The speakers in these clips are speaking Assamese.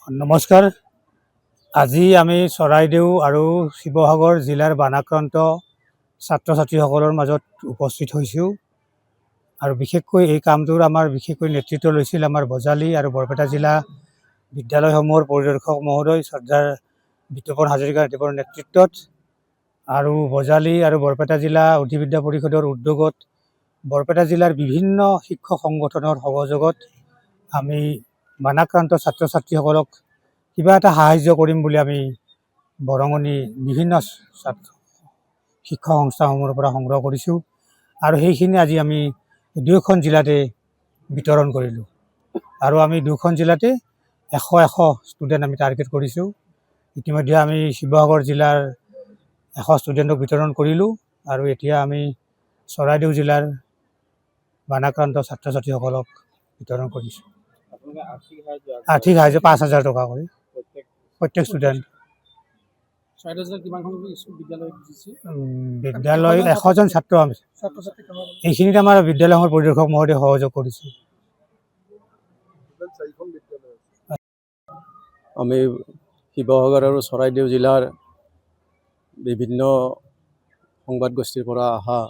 নমস্কাৰ। আজি আমি চৰাইদেউ আৰু শিৱসাগৰ জিলাৰ বানাক্ৰান্ত ছাত্ৰ ছাত্ৰীসকলৰ মাজত উপস্থিত হৈছোঁ আৰু বিশেষকৈ এই কামটোৰ বিশেষকৈ নেতৃত্ব লৈছিল আমাৰ বজালী আৰু বৰপেটা জিলা বিদ্যালয়সমূহৰ পৰিদৰ্শক মহোদয় শ্ৰদ্ধাৰ বিতোপন হাজৰিকাদেৱৰ নেতৃত্বত আৰু বজালী আৰু বৰপেটা জিলা অধিবিদ্যা পৰিষদৰ উদ্যোগত বৰপেটা জিলাৰ বিভিন্ন শিক্ষক সংগঠনৰ সহযোগত আমি বানাক্ৰান্ত ছাত্ৰ ছাত্ৰীসকলক কিবা এটা সাহায্য কৰিম বুলি আমি বৰঙণি বিভিন্ন শিক্ষা সংস্থাসমূহৰ পৰা সংগ্ৰহ কৰিছোঁ আৰু সেইখিনি আজি আমি দুয়োখন জিলাতে বিতৰণ কৰিলোঁ আৰু আমি দুয়োখন জিলাতে 100 ষ্টুডেণ্ট আমি টাৰ্গেট কৰিছোঁ। ইতিমধ্যে আমি শিৱসাগৰ জিলাৰ 100 ষ্টুডেণ্টক বিতৰণ কৰিলোঁ আৰু এতিয়া আমি চৰাইদেউ জিলাৰ বানাক্ৰান্ত ছাত্ৰ ছাত্ৰীসকলক বিতৰণ কৰিছোঁ। আৰ্থিক সাহায্য 5,000 টকা কৰি প্ৰত্যেক ষ্টুডেণ্ট। বিদ্যালয় 100জন ছাত্ৰ আমি এইখিনিত আমাৰ বিদ্যালয়সমূহৰ পৰিদৰ্শক মহোদয়ে সহযোগ কৰিছে। আমি শিৱসাগৰ আৰু চৰাইদেউ জিলাৰ বিভিন্ন সংবাদ গোষ্ঠীৰ পৰা অহা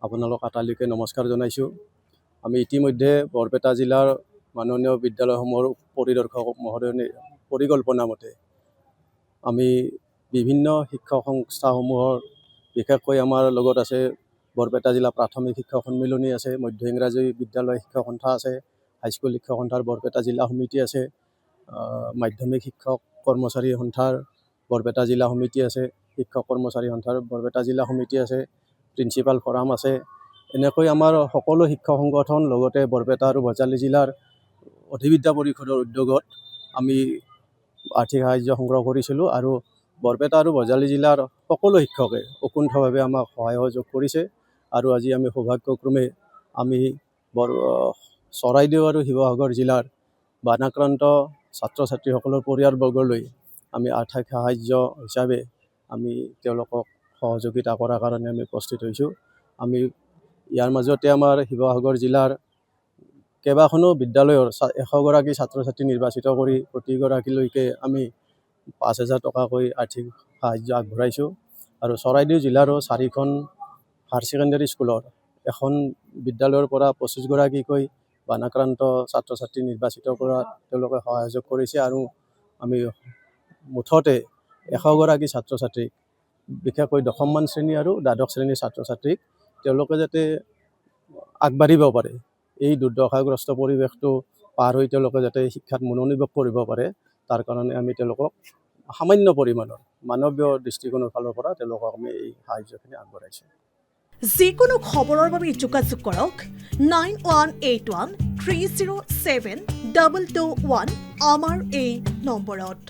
আপোনালোক আটালৈকে নমস্কাৰ জনাইছোঁ। আমি ইতিমধ্যে বৰপেটা জিলাৰ মাননীয় বিদ্যালয়সমূহৰ পৰিদৰ্শক মহোদয়ৰ পৰিকল্পনা মতে আমি বিভিন্ন শিক্ষা সংস্থাসমূহৰ বিশেষকৈ আমাৰ লগত আছে বৰপেটা জিলা প্ৰাথমিক শিক্ষক সন্মিলনী আছে, মধ্য ইংৰাজী বিদ্যালয় শিক্ষক সন্থা আছে, হাইস্কুল শিক্ষক সন্থাৰ বৰপেটা জিলা সমিতি আছে, মাধ্যমিক শিক্ষক কৰ্মচাৰী সন্থাৰ বৰপেটা জিলা সমিতি আছে, শিক্ষক কৰ্মচাৰী সন্থাৰ বৰপেটা জিলা সমিতি আছে, প্ৰিন্সিপাল ফৰাম আছে। এনেকৈ আমাৰ সকলো শিক্ষক সংগঠন লগতে বৰপেটা আৰু বজালী জিলাৰ অধিবিদ্যা পৰিষদৰ উদ্যোগত আমি আৰ্থিক সাহায্য সংগ্ৰহ কৰিছিলোঁ আৰু বৰপেটা আৰু বজালী জিলাৰ সকলো শিক্ষকে অকুণ্ঠভাৱে আমাক সহায় সহযোগ কৰিছে আৰু আজি আমি সৌভাগ্যক্ৰমে আমি চৰাইদেউ আৰু শিৱসাগৰ জিলাৰ বানাক্ৰান্ত ছাত্ৰ ছাত্ৰীসকলৰ পৰিয়ালবৰ্গলৈ আমি আৰ্থিক সাহায্য হিচাপে আমি তেওঁলোকক সহযোগিতা কৰাৰ কাৰণে আমি প্ৰস্তুত হৈছোঁ। আমি ইয়াৰ মাজতে আমাৰ শিৱসাগৰ জিলাৰ কেইবাখনো বিদ্যালয়ৰ 100গৰাকী ছাত্ৰ ছাত্ৰী নিৰ্বাচিত কৰি প্ৰতিগৰাকীলৈকে আমি 5,000 টকাকৈ আৰ্থিক সাহায্য আগবঢ়াইছোঁ আৰু চৰাইদেউ জিলাৰো 4খন হায়াৰ ছেকেণ্ডেৰী স্কুলৰ এখন বিদ্যালয়ৰ পৰা 25গৰাকীকৈ বানাক্ৰান্ত ছাত্ৰ ছাত্ৰী নিৰ্বাচিত কৰা তেওঁলোকে সহযোগ কৰিছে আৰু আমি মুঠতে 100গৰাকী ছাত্ৰ ছাত্ৰীক বিশেষকৈ 10মান শ্ৰেণী আৰু দ্বাদশ শ্ৰেণীৰ ছাত্ৰ ছাত্ৰীক তেওঁলোকে যাতে আগবাঢ়িব পাৰে, এই দুৰ্দশাগ্ৰস্ত পৰিৱেশটো পাৰ হৈ তেওঁলোকে যাতে শিক্ষাত মনোনিৱেশ কৰিব পাৰে তাৰ কাৰণে আমি তেওঁলোকক সামান্য পৰিমাণৰ মানৱীয় দৃষ্টিকোণৰ ফালৰ পৰা তেওঁলোকক আমি এই সাহায্যখিনি আগবঢ়াইছোঁ। যিকোনো খবৰৰ বাবে যোগাযোগ কৰক 9181 307 221 আমাৰ এই নম্বৰত।